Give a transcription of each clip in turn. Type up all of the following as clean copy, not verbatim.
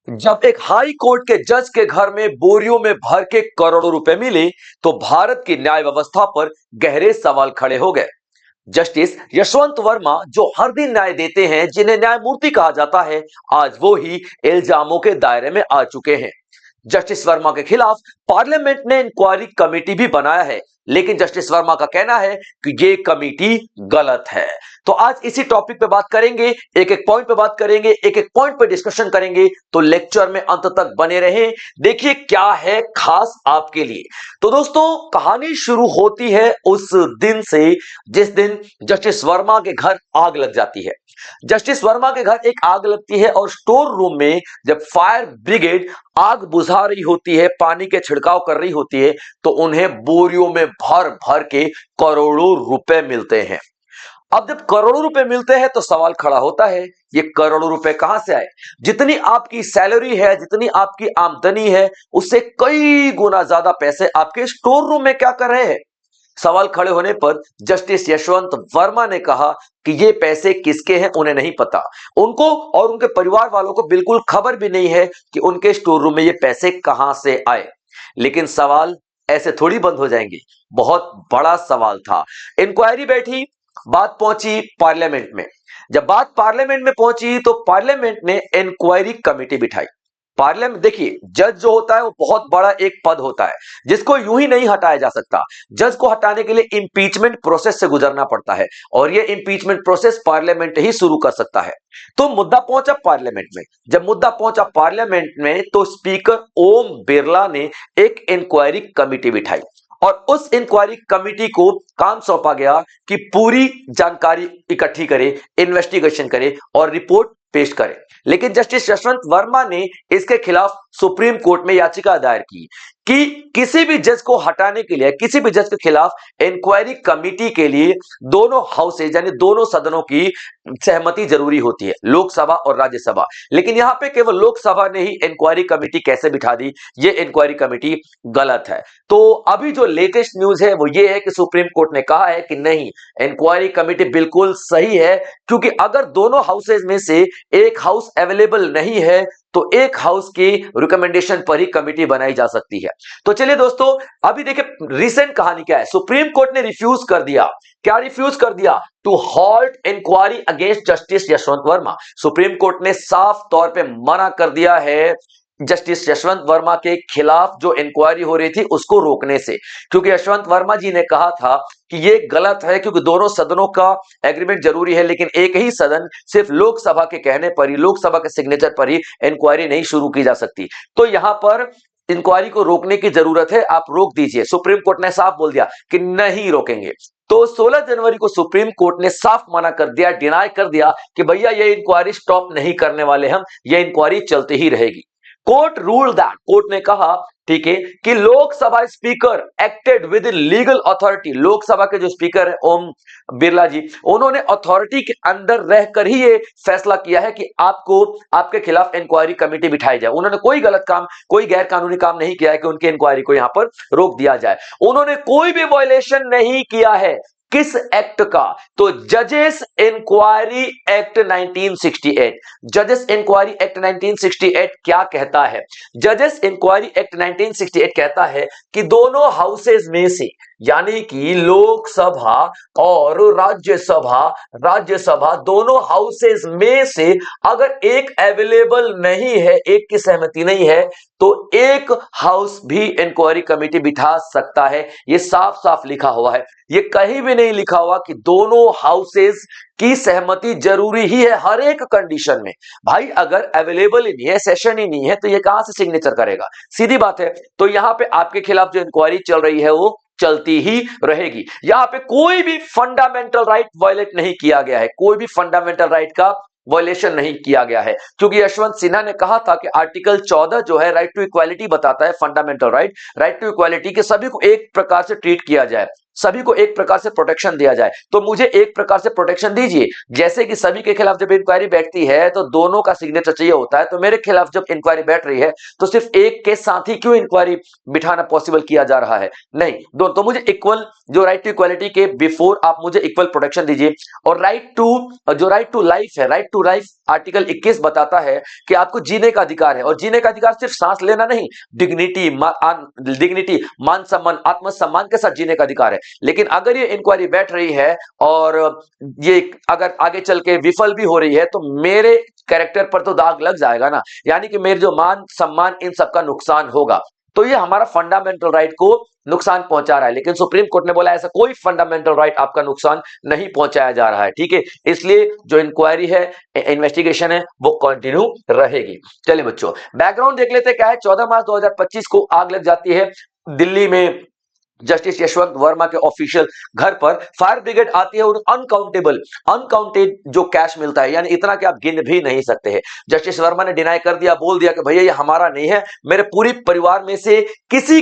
जब एक high court के जज के घर में बोरियों में भर के करोड़ों रुपए मिले तो भारत की न्याय व्यवस्था पर गहरे सवाल खड़े हो गए। जस्टिस यशवंत वर्मा जो हर दिन न्याय देते हैं, जिन्हें न्यायमूर्ति कहा जाता है, आज वो ही इल्जामों के दायरे में आ चुके हैं। जस्टिस वर्मा के खिलाफ पार्लियामेंट ने इंक्वायरी कमेटी भी बनाया है, लेकिन जस्टिस वर्मा का कहना है कि ये कमेटी गलत है। तो आज इसी टॉपिक पे बात करेंगे, एक एक पॉइंट पे बात करेंगे, एक एक पॉइंट पे डिस्कशन करेंगे। तो लेक्चर में अंत तक बने रहें, देखिए क्या है खास आपके लिए। तो दोस्तों, कहानी शुरू होती है उस दिन से जिस दिन जस्टिस वर्मा के घर आग लग जाती है। जस्टिस वर्मा के घर एक आग लगती है और स्टोर रूम में जब फायर ब्रिगेड आग बुझा रही होती है, पानी के छिड़काव कर रही होती है, तो उन्हें बोरियों में भर भर के करोड़ों रुपए मिलते हैं। अब जब करोड़ों रुपए मिलते हैं तो सवाल खड़ा होता है, ये करोड़ों रुपए कहां से आए? जितनी आपकी सैलरी है, जितनी आपकी आमदनी है, उससे कई गुना ज्यादा पैसे आपके स्टोर रूम में क्या कर रहे हैं? सवाल खड़े होने पर जस्टिस यशवंत वर्मा ने कहा कि ये पैसे किसके हैं उन्हें नहीं पता। उनको और उनके परिवार वालों को बिल्कुल खबर भी नहीं है कि उनके स्टोर रूम में ये पैसे कहां से आए। लेकिन सवाल ऐसे थोड़ी बंद हो जाएंगे, बहुत बड़ा सवाल था। इंक्वायरी बैठी, बात पहुंची पार्लियामेंट में। जब बात पार्लियामेंट में पहुंची तो पार्लियामेंट ने इंक्वायरी कमेटी बिठाई। पार्लियामेंट, देखिए, जज जो होता है वो बहुत बड़ा एक पद होता है जिसको यूं ही नहीं हटाया जा सकता। जज को हटाने के लिए इंपीचमेंट प्रोसेस से गुजरना पड़ता है और ये इंपीचमेंट प्रोसेस पार्लियामेंट ही शुरू कर सकता है। तो मुद्दा पहुंचा पार्लियामेंट में। जब मुद्दा पहुंचा पार्लियामेंट में तो स्पीकर ओम बिरला ने एक इंक्वायरी कमेटी बिठाई और उस इंक्वायरी कमेटी को काम सौंपा गया कि पूरी जानकारी इकट्ठी करे, इन्वेस्टिगेशन करे और रिपोर्ट पेश करे। लेकिन जस्टिस यशवंत वर्मा ने इसके खिलाफ सुप्रीम कोर्ट में याचिका दायर की कि किसी भी जज को हटाने के लिए, किसी भी जज के खिलाफ इंक्वायरी कमेटी के लिए दोनों हाउसेज यानी दोनों सदनों की सहमति जरूरी होती है, लोकसभा और राज्यसभा। लेकिन यहां पे केवल लोकसभा ने ही इंक्वायरी कमेटी कैसे बिठा दी? ये इंक्वायरी कमेटी गलत है। तो अभी जो लेटेस्ट न्यूज है वो ये है कि सुप्रीम कोर्ट ने कहा है कि नहीं, इंक्वायरी कमेटी बिल्कुल सही है, क्योंकि अगर दोनों हाउसेज में से एक हाउस अवेलेबल नहीं है तो एक हाउस की रिकमेंडेशन पर ही कमेटी बनाई जा सकती है। तो चलिए दोस्तों, अभी देखिए रिसेंट कहानी क्या है। सुप्रीम कोर्ट ने रिफ्यूज कर दिया। क्या रिफ्यूज कर दिया? To halt inquiry against justice Yashwant Varma. Supreme court ने साफ तौर पे मना कर दिया है जस्टिस यशवंत वर्मा के खिलाफ जो इंक्वायरी हो रही थी उसको रोकने से, क्योंकि यशवंत वर्मा जी ने कहा था कि ये गलत है, क्योंकि दोनों सदनों का एग्रीमेंट जरूरी है, लेकिन एक ही सदन सिर्फ लोकसभा के कहने पर ही, लोकसभा के सिग्नेचर पर ही इंक्वायरी नहीं शुरू की जा सकती। तो यहां पर इंक्वायरी को रोकने की जरूरत है, आप रोक दीजिए। सुप्रीम कोर्ट ने साफ बोल दिया कि नहीं रोकेंगे। तो 16 जनवरी को सुप्रीम कोर्ट ने साफ मना कर दिया, डिनाई कर दिया कि भैया ये इंक्वायरी स्टॉप नहीं करने वाले हम, ये इंक्वायरी चलती ही रहेगी। कोर्ट रूल दैट, कोर्ट ने कहा, ठीक है, कि Lok Sabha speaker acted with legal authority. Lok Sabha के जो स्पीकर है ओम बिरला जी, उन्होंने अथॉरिटी के अंदर रहकर ही ये फैसला किया है कि आपको, आपके खिलाफ इंक्वायरी कमेटी बिठाई जाए। उन्होंने कोई गलत काम, कोई गैर कानूनी काम नहीं किया है कि उनकी इंक्वायरी को यहां पर रोक दिया जाए। उन्होंने कोई भी वायलेशन नहीं किया है। किस एक्ट का? तो जजेस इंक्वायरी एक्ट 1968। जजेस इंक्वायरी एक्ट 1968 क्या कहता है? जजेस इंक्वायरी एक्ट 1968 कहता है कि दोनों हाउसेज में से, यानी कि लोकसभा और राज्यसभा, दोनों हाउसेज में से अगर एक अवेलेबल नहीं है, एक की सहमति नहीं है, तो एक हाउस भी इंक्वायरी कमेटी बिठा सकता है। ये साफ साफ लिखा हुआ है, ये कहीं भी नहीं लिखा हुआ कि दोनों हाउसेज की सहमति जरूरी ही है हर एक कंडीशन में। भाई अगर अवेलेबल ही नहीं है, सेशन ही नहीं है, तो ये कहां से सिग्नेचर करेगा? सीधी बात है। तो यहां पे आपके खिलाफ जो इंक्वायरी चल रही है वो चलती ही रहेगी। यहां पे कोई भी फंडामेंटल राइट वायलेट नहीं किया गया है, कोई भी फंडामेंटल राइट का वायलेशन नहीं किया गया है, क्योंकि यशवंत सिन्हा ने कहा था कि आर्टिकल 14 जो है राइट टू इक्वालिटी बताता है, fundamental right, right to equality, के सभी को एक प्रकार से ट्रीट किया जाए। सभी को एक प्रकार से प्रोटेक्शन दिया जाए, तो मुझे एक प्रकार से प्रोटेक्शन दीजिए। जैसे कि सभी के खिलाफ जब इंक्वायरी बैठती है तो दोनों का सिग्नेचर चाहिए होता है, तो मेरे खिलाफ जब इंक्वायरी बैठ रही है तो सिर्फ एक के साथ ही क्यों इंक्वायरी बिठाना पॉसिबल किया जा रहा है? नहीं, दो तो मुझे इक्वल, जो राइट टू इक्वालिटी के बिफोर आप मुझे इक्वल प्रोटेक्शन दीजिए। और राइट टू लाइफ है, राइट टू लाइफ आर्टिकल 21 बताता है कि आपको जीने का अधिकार है, और जीने का अधिकार सिर्फ सांस लेना नहीं, डिग्निटी, मान सम्मान, आत्मसम्मान के साथ जीने का अधिकार है। लेकिन अगर ये इंक्वायरी बैठ रही है और ये अगर आगे चल के विफल भी हो रही है तो मेरे कैरेक्टर पर तो दाग लग जाएगा ना, यानी कि मेरे जो मान सम्मान इन सबका नुकसान होगा। तो ये हमारा फंडामेंटल राइट को नुकसान पहुंचा रहा है। लेकिन सुप्रीम कोर्ट ने बोला ऐसा कोई फंडामेंटल राइट आपका नुकसान नहीं पहुंचाया जा रहा है, ठीक है। इसलिए जो इंक्वायरी है, इन्वेस्टिगेशन है, वो कंटिन्यू रहेगी। चलिए बच्चों, बैकग्राउंड देख लेते हैं क्या है। 14 मार्च 2025 को आग लग जाती है दिल्ली में जस्टिस यशवंत वर्मा के ऑफिशियल घर पर। फायर ब्रिगेड आती है और अनकाउंटेड जो कैश मिलता है, यानी इतना कि आप गिन भी नहीं सकते हैं। जस्टिस वर्मा ने डिनाई कर दिया, बोल दिया कि भैया ये हमारा नहीं है, मेरे पूरी परिवार में से किसी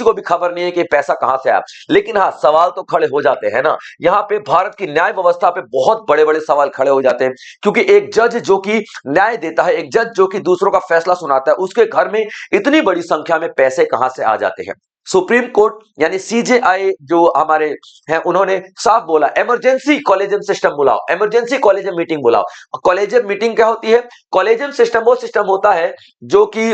को भी खबर नहीं है कि पैसा कहां से आया। लेकिन हाँ, सवाल तो खड़े हो जाते हैं ना, यहाँ पे भारत की न्याय व्यवस्था पे बहुत बड़े बड़े सवाल खड़े हो जाते हैं। क्योंकि एक जज जो कि न्याय देता है, एक जज जो कि दूसरों का फैसला सुनाता है, उसके घर में इतनी बड़ी संख्या में पैसे कहां से आ जाते हैं। सुप्रीम कोर्ट यानी सीजेआई जो हमारे हैं, उन्होंने साफ बोला इमरजेंसी कॉलेजियम सिस्टम बुलाओ, इमरजेंसी कॉलेजियम मीटिंग बुलाओ। कॉलेजियम मीटिंग क्या होती है? कॉलेजियम सिस्टम वो सिस्टम होता है जो कि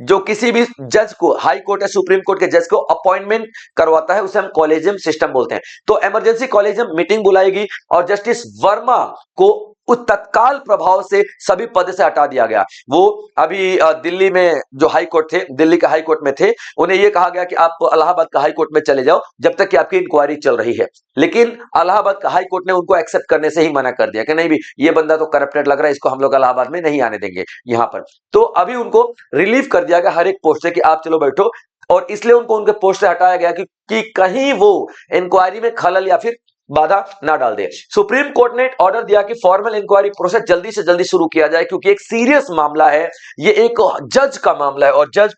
जो किसी भी जज को, हाई कोर्ट या सुप्रीम कोर्ट के जज को अपॉइंटमेंट करवाता है, उसे हम कॉलेजियम सिस्टम बोलते हैं। तो इमरजेंसी कॉलेजियम मीटिंग बुलाएगी और जस्टिस वर्मा को उस तत्काल प्रभाव से सभी पद से हटा दिया गया। वो अभी दिल्ली में जो हाई कोर्ट थे, दिल्ली के हाई कोर्ट में थे, उन्हें यह कहा गया कि आप इलाहाबाद का हाई कोर्ट में चले जाओ जब तक कि आपकी इंक्वायरी चल रही है। लेकिन इलाहाबाद का हाई कोर्ट ने उनको एक्सेप्ट करने से ही मना कर दिया कि नहीं भी, ये बंदा तो करप्टेड लग रहा है, इसको हम लोग इलाहाबाद में नहीं आने देंगे यहां पर। तो अभी उनको रिलीव कर दिया गया हर एक पोस्ट से कि आप चलो बैठो, और इसलिए उनको उनके पोस्ट से हटाया गया कि कहीं वो इंक्वायरी में खलल या फिर बाधा ना डाल दे। सुप्रीम कोर्ट ने ऑर्डर दिया कि फॉर्मल इंक्वायरी प्रोसेस जल्दी से जल्दी शुरू किया जाए, क्योंकि एक सीरियस मामला है, ये एक जज का मामला है, और जज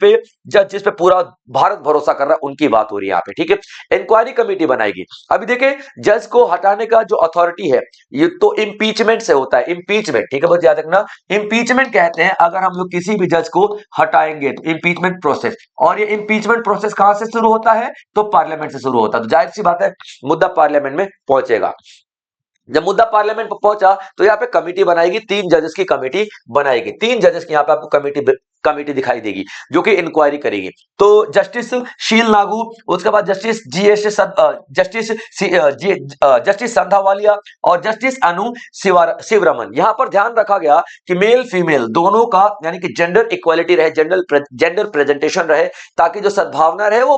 जिस पे पूरा भारत भरोसा कर रहा है, उनकी बात हो रही है यहाँ पे, ठीक है। इंक्वायरी कमेटी बनाएगी। अभी देखिए, जज को हटाने का जो अथॉरिटी है ये तो इम्पीचमेंट से होता है, इम्पीचमेंट, ठीक है, बस याद रखना, इम्पीचमेंट कहते हैं अगर हम लोग किसी भी जज को हटाएंगे तो इम्पीचमेंट प्रोसेस। और ये इम्पीचमेंट प्रोसेस कहां से शुरू होता है? तो पार्लियामेंट से शुरू होता है। तो जाहिर सी बात है, मुद्दा पार्लियामेंट में पहुंचेगा। जब मुद्दा पार्लियामेंट पर पहुंचा तो यहाँ पे कमेटी बनाएगी, 3 जजेस की कमेटी बनाएगी, 3 जजेस की यहाँ पे आपको कमेटी दिखाई देगी जो कि इंक्वायरी करेगी। तो जस्टिस शील नागू, उसके बाद जस्टिस संधावालिया और जस्टिस अनु शिवरमन। यहां पर ध्यान रखा गया कि मेल फीमेल दोनों का यानी कि जेंडर इक्वालिटी रहे, जेंडर प्रेजेंटेशन रहे, ताकि जो सद्भावना रहे वो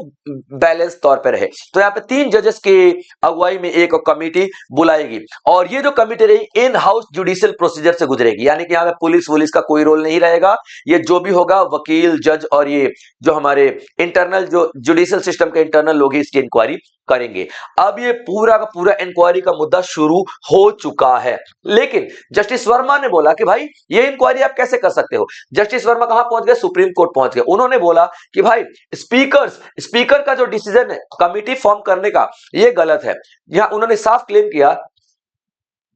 बैलेंस तौर पर रहे। तो यहाँ पे 3 जजेस की अगुवाई में एक कमेटी बुलाएगी, और ये जो कमेटी रही इन हाउस जुडिशियल प्रोसीजर से गुजरेगी, यानी कि यहाँ पे पुलिस का कोई रोल नहीं रहेगा। ये जो भी होगा वकील, जज और ये जो हमारे इंटरनल जो जुडिशियल सिस्टम के इंटरनल लोग ही इसकी इंक्वायरी करेंगे। अब ये पूरा का पूरा इंक्वायरी का मुद्दा शुरू हो चुका है। लेकिन जस्टिस वर्मा ने बोला कि भाई ये इंक्वायरी आप कैसे कर सकते हो। जस्टिस वर्मा कहां पहुंच गए? सुप्रीम कोर्ट पहुंच गए। उन्होंने बोला कि भाई स्पीकर का जो डिसीजन है कमिटी फॉर्म करने का, ये गलत है। यहां उन्होंने साफ क्लेम किया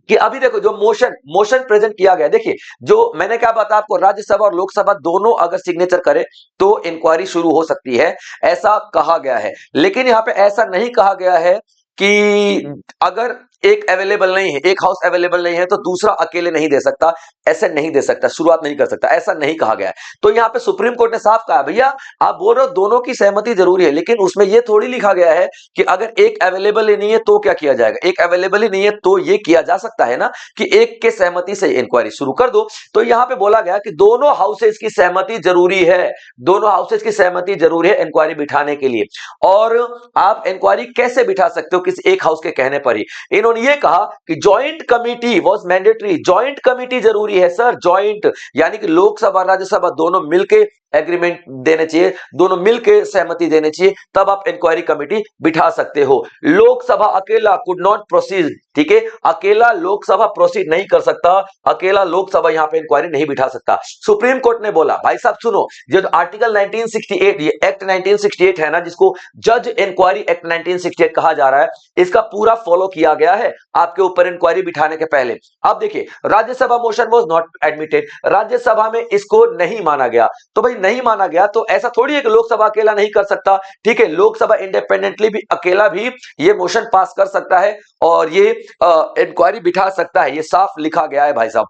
कि अभी देखो जो मोशन प्रेजेंट किया गया, देखिए जो मैंने क्या बताया आपको, राज्यसभा और लोकसभा दोनों अगर सिग्नेचर करे तो इंक्वायरी शुरू हो सकती है, ऐसा कहा गया है। लेकिन यहां पे ऐसा नहीं कहा गया है कि अगर एक अवेलेबल नहीं है, एक हाउस अवेलेबल नहीं है तो दूसरा अकेले नहीं दे सकता, ऐसे नहीं दे सकता, शुरुआत नहीं कर सकता, ऐसा नहीं कहा गया है। तो यहां पे सुप्रीम कोर्ट ने साफ कहा भैया आप बोल रहे हो दोनों की सहमति जरूरी है, लेकिन उसमें यह थोड़ी लिखा गया है कि अगर एक अवेलेबल ही नहीं है तो क्या किया जाएगा। एक अवेलेबल ही नहीं है तो यह किया जा सकता है ना कि एक के सहमति से इंक्वायरी शुरू कर दो। तो यहां पे बोला गया कि दोनों हाउसेज की सहमति जरूरी है, दोनों हाउसेज की सहमति जरूरी है इंक्वायरी बिठाने के लिए। और आप इंक्वायरी कैसे बिठा सकते हो? किसी एक हाउस के कहने पर ही। इन्होंने उन्होंने ये कहा कि joint committee was mandatory. Joint committee जरूरी है सर, ज्वाइंट यानी कि लोकसभा राज्यसभा दोनों मिलके एग्रीमेंट देने चाहिए, दोनों मिलके सहमति देने चाहिए, तब आप इंक्वायरी कमेटी बिठा सकते हो। लोकसभा अकेला कुड नॉट प्रोसीड, ठीक है, अकेला लोकसभा प्रोसीड नहीं कर सकता, अकेला लोकसभा यहां पे इंक्वायरी नहीं बिठा सकता। सुप्रीम कोर्ट ने बोला भाई साहब सुनो, जो आर्टिकल 1968 ये एक्ट 1968 है ना, जिसको जज इंक्वायरी एक्ट 1968 कहा जा रहा है, इसका पूरा फॉलो किया गया है आपके ऊपर इंक्वायरी बिठाने के पहले। अब देखिए, Rajya Sabha motion was not admitted, Rajya Sabha में इसको नहीं माना गया। तो भाई नहीं माना गया तो ऐसा थोड़ी है कि लोकसभा अकेला नहीं कर सकता, ठीक है, लोकसभा इंडिपेंडेंटली भी अकेला भी ये मोशन पास कर सकता है और ये इंक्वायरी बिठा सकता है, ये साफ लिखा गया है भाई साहब।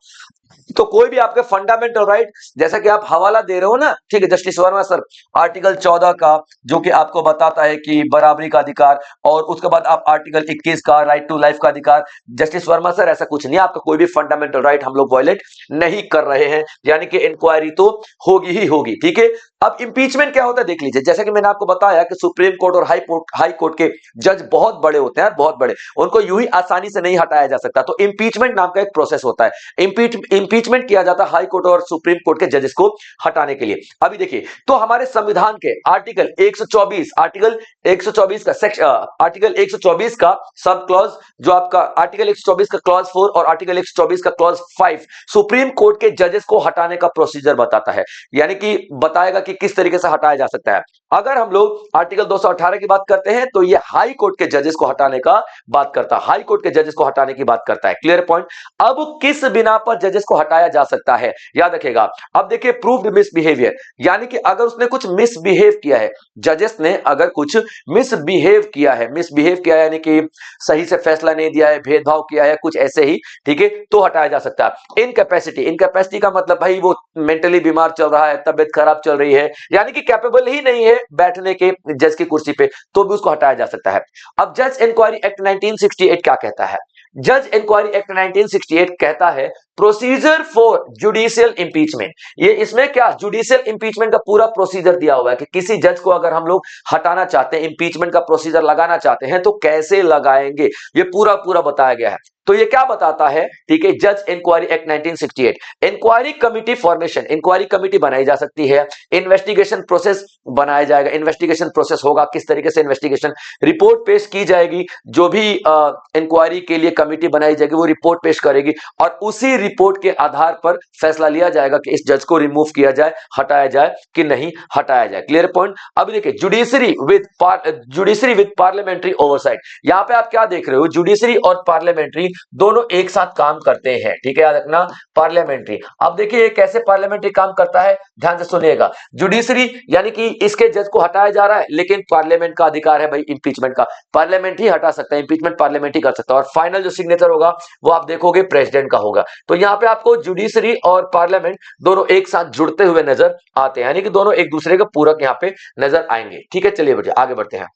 तो कोई भी आपके फंडामेंटल राइट, जैसा कि आप हवाला दे रहे हो ना, ठीक है जस्टिस वर्मा सर, आर्टिकल 14 का जो कि आपको बताता है कि बराबरी का अधिकार, और उसके बाद आप आर्टिकल 21 का राइट टू लाइफ का अधिकार, जस्टिस वर्मा सर ऐसा कुछ नहीं है, आपका कोई भी फंडामेंटल राइट हम लोग वायलेट नहीं कर रहे हैं, यानी कि इंक्वायरी तो होगी ही होगी, ठीक है। अब इंपीचमेंट क्या होता है देख लीजिए, जैसा कि मैंने आपको बताया कि सुप्रीम कोर्ट और हाई कोर्ट के जज बहुत बड़े होते हैं, बहुत बड़े, उनको यूं ही आसानी से नहीं हटाया जा सकता। तो इंपीचमेंट नाम का एक प्रोसेस होता है, इंपीचमेंट किया जाता है हाई कोर्ट और सुप्रीम कोर्ट के जजेस को हटाने के लिए। अभी देखिए, तो हमारे संविधान के आर्टिकल 124 का सेक्शन, आर्टिकल 124 का सब क्लॉज, जो आपका आर्टिकल 124 का क्लॉज 4 और आर्टिकल 124 का क्लॉज 5 सुप्रीम कोर्ट के जजेस को हटाने का प्रोसीजर बताता है, यानी कि बताएगा कि किस तरीके से हटाया जा सकता है। अगर हम लोग आर्टिकल 218 की बात करते हैं तो यह हाई कोर्ट के जजेस को हटाने का बात करता है, हाई कोर्ट के जजेस को हटाने की बात करता है। Clear point. अब किस बिना पर जजेस को हटाया जा सकता है, याद रखिएगा। अब देखिए, प्रूव्ड मिसबिहेवियर, यानी कि अगर उसने कुछ मिसबिहेव किया है, जजेस ने अगर कुछ मिसबिहेव किया है, मिसबिहेव किया है यानी कि सही से फैसला नहीं दिया है, भेदभाव किया है, कुछ ऐसे ही, ठीक है, तो हटाया जा सकता है। इनकैपेसिटी, इनकैपेसिटी का मतलब भाई वो मेंटली बीमार चल रहा है, तबियत खराब चल रही है, यानी कि कैपेबल ही नहीं है बैठने के जज की कुर्सी पे, तो भी उसको हटाया जा सकता है। अब जज इंक्वायरी एक्ट 1968 क्या कहता है? जज इंक्वायरी एक्ट 1968 कहता है प्रोसीजर फॉर जुडिशियल इंपीचमेंट। ये इसमें क्या जुडिशियल इंपीचमेंट का पूरा प्रोसीजर दिया हुआ है कि किसी जज को अगर हम लोग हटाना चाहते हैं, इंपीचमेंट का प्रोसीजर लगाना चाहते हैं, तो कैसे लगाएंगे, ये पूरा पूरा बताया गया है। तो ये क्या बताता है, ठीक है, जज inquiry act 1968, inquiry committee formation, inquiry committee बनाई जा सकती है, इन्वेस्टिगेशन प्रोसेस बनाया जाएगा, इन्वेस्टिगेशन प्रोसेस होगा, किस तरीके से इन्वेस्टिगेशन, रिपोर्ट पेश की जाएगी, जो भी इंक्वायरी के लिए कमिटी बनाई जाएगी वो रिपोर्ट पेश करेगी, और उसी रिपोर्ट के आधार पर फैसला लिया जाएगा कि इस जज को रिमूव किया जाए, हटाया जाए कि नहीं हटाया जाए। Clear point. अब देखिए, जुडिशरी विद पार्लियामेंट्री ओवरसाइट, यहां पे आप क्या देख रहे हो, जुडिशरी और पार्लियामेंट्री दोनों एक साथ काम करते हैं, ठीक है, याद रखना, पार्लियामेंट्री। अब देखिए कैसे पार्लियामेंट्री काम करता है, ध्यान से सुनिएगा। जुडिशरी यानी कि इसके जज को हटाया जा रहा है, लेकिन पार्लियामेंट का अधिकार है भाई इंपीचमेंट का, पार्लियामेंट ही हटा सकता है, इंपीचमेंट पार्लियामेंट ही कर सकता है, और फाइनल जो सिग्नेचर होगा वो आप देखोगे प्रेसिडेंट का होगा। तो यहां पे आपको जुडिशरी और पार्लियामेंट दोनों एक साथ जुड़ते हुए नजर आते हैं, यानी कि दोनों एक दूसरे के पूरक यहां पे नजर आएंगे। ठीक है, चलिए बढ़िए आगे बढ़ते हैं।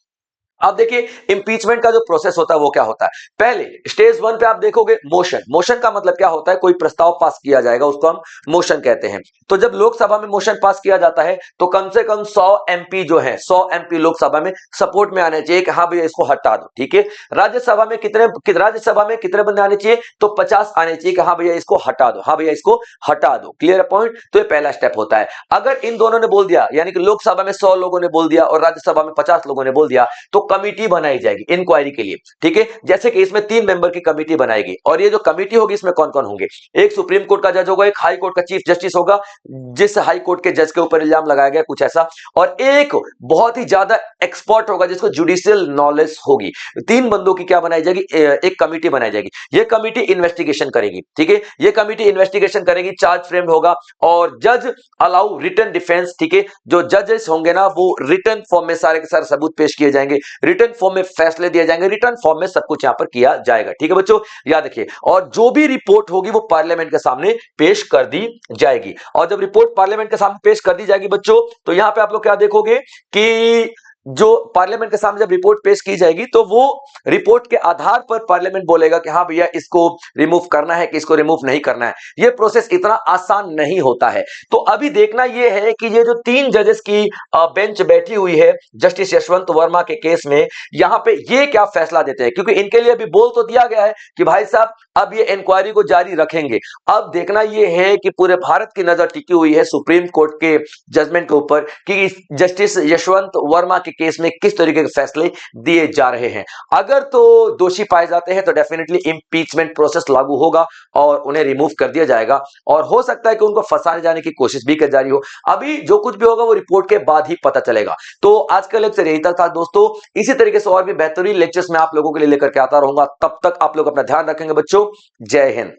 अब देखिए, इंपीचमेंट का जो प्रोसेस होता है वो क्या होता है। पहले स्टेज 1 पे आप देखोगे मोशन, मोशन का मतलब क्या होता है, कोई प्रस्ताव पास किया जाएगा, उसको हम मोशन कहते हैं। तो जब लोकसभा में मोशन पास किया जाता है तो कम से कम 100 एमपी जो है, 100 एमपी लोकसभा में सपोर्ट में आने चाहिए कि हाँ भैया इसको हटा दो, ठीक है। राज्यसभा में कितने बंदे आने चाहिए, तो 50 आने चाहिए कि हाँ भैया इसको हटा दो, हाँ भैया इसको हटा दो। Clear point. तो ये पहला स्टेप होता है। अगर इन दोनों ने बोल दिया, यानी कि लोकसभा में 100 लोगों ने बोल दिया और राज्यसभा में 50 लोगों ने बोल दिया, तो कमिटी बनाई जाएगी इंक्वायरी के लिए, ठीक है। जैसे कि इसमें 3 मेंबर की कमिटी बनाएगी, और ये जो कमिटी होगी इसमें कौन कौन होंगे, एक सुप्रीम कोर्ट का जज होगा, एक हाई कोर्ट का चीफ जस्टिस होगा, जिस हाई कोर्ट के जज के ऊपर इल्जाम लगाया गया कुछ ऐसा, और एक बहुत ही ज्यादा एक्सपर्ट होगा जिसको जुडिशियल नॉलेज होगी। 3 बंदों की क्या बनाई जाएगी, एक कमिटी बनाई जाएगी। ये कमिटी इन्वेस्टिगेशन करेगी, ठीक है, ये कमिटी इन्वेस्टिगेशन करेगी, चार्ज फ्रेम होगा, और जज अलाउ रिटन डिफेंस, ठीक है, जो जजेस होंगे ना वो रिटन फॉर्म में सारे के सारे सबूत पेश किए जाएंगे, रिटन फॉर्म में फैसले दिए जाएंगे, रिटर्न फॉर्म में सब कुछ यहां पर किया जाएगा। ठीक है बच्चों, याद रखिए। और जो भी रिपोर्ट होगी वो पार्लियामेंट के सामने पेश कर दी जाएगी, और जब रिपोर्ट पार्लियामेंट के सामने पेश कर दी जाएगी बच्चों, तो यहां पे आप लोग क्या देखोगे कि जो पार्लियामेंट के सामने जब रिपोर्ट पेश की जाएगी तो वो रिपोर्ट के आधार पर पार्लियामेंट बोलेगा कि हाँ भैया इसको रिमूव करना है कि इसको रिमूव नहीं करना है। ये प्रोसेस इतना आसान नहीं होता है। तो अभी देखना ये है कि ये जो 3 जजेस की बेंच बैठी हुई है जस्टिस यशवंत वर्मा के केस में, यहां पे ये क्या फैसला देते हैं, क्योंकि इनके लिए अभी बोल तो दिया गया है कि भाई साहब अब ये इंक्वायरी को जारी रखेंगे। अब देखना ये है कि पूरे भारत की नजर टिकी हुई है सुप्रीम कोर्ट के जजमेंट के ऊपर कि जस्टिस यशवंत वर्मा के केस में किस तरीके के फैसले दिए जा रहे हैं। अगर तो दोषी पाए जाते हैं तो डेफिनेटली इंपीचमेंट प्रोसेस लागू होगा और उन्हें रिमूव कर दिया जाएगा, और हो सकता है कि उनको फंसाने जाने की कोशिश भी कर जारी हो। अभी जो कुछ भी होगा वो रिपोर्ट के बाद ही पता चलेगा। तो आज का लेक्चर यही तक था दोस्तों। इसी तरीके से और भी बेहतरीन लेक्चर्स मैं आप लोगों के लिए लेकर के आता रहूंगा। तब तक आप लोग अपना ध्यान रखेंगे बच्चों। जय हिंद।